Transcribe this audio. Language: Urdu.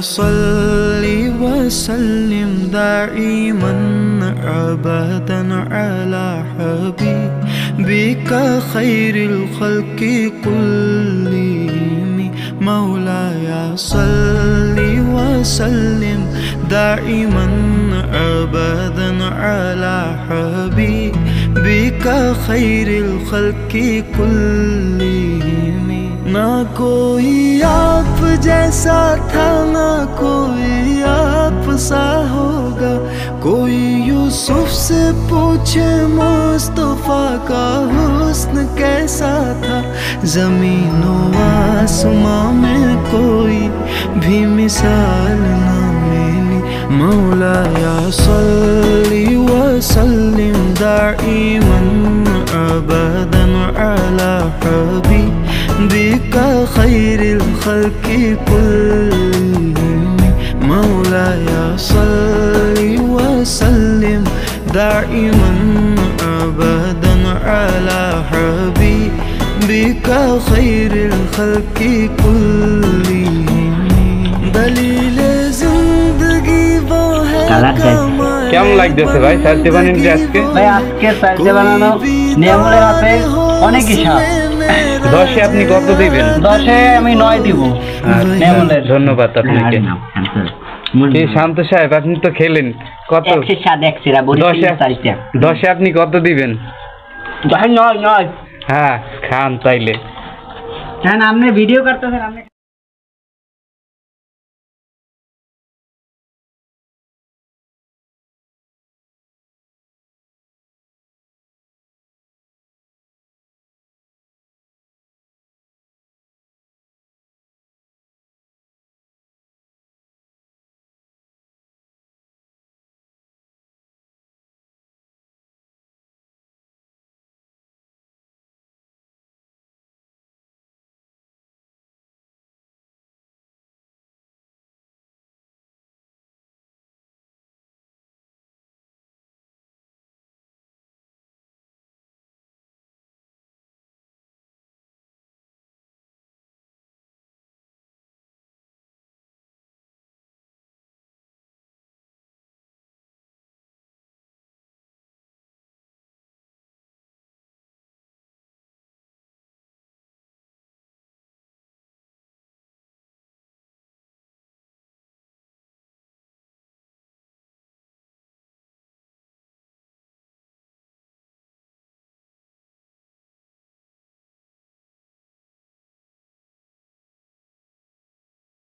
صلی وسلم دائما ابدا علی حبیبک خیر الخلق كلهم مولاي صلی وسلم دائما ابدا علی حبیبک خیر الخلق كلهم نہ کوئی آپ جیسا تھا نہ کوئی آپ سا ہوگا، کوئی یوسف سے پوچھے مصطفیٰ کا حسن کیسا تھا، زمین و آسماں میں کوئی بھی مثال نہ ملی، مولایا صلی وسلم دائما ابدا علی حبیبک خیر الخلق كلهم مولایا صلی وسلم دائما ابدا علی حبیبک خیر الخلق كلهم دلیل زندگی وہ ہے কেমন লাগতেছে ভাই সারতে বানানোর আজকে? ভাই আজকে সারতে বানানো নিয়মের হাতে অনেক হিসাব। 10-এ আপনি কত দিবেন? 10-এ আমি 9 দিব। ধন্যবাদ আপনাকে। এই শান্ত সাহেব আপনি তো খেলেন কত? 10-এ আপনি কত দিবেন? 9 হ্যাঁ খান তাইলে। হ্যাঁ আপনি ভিডিও করতেছেন আপনি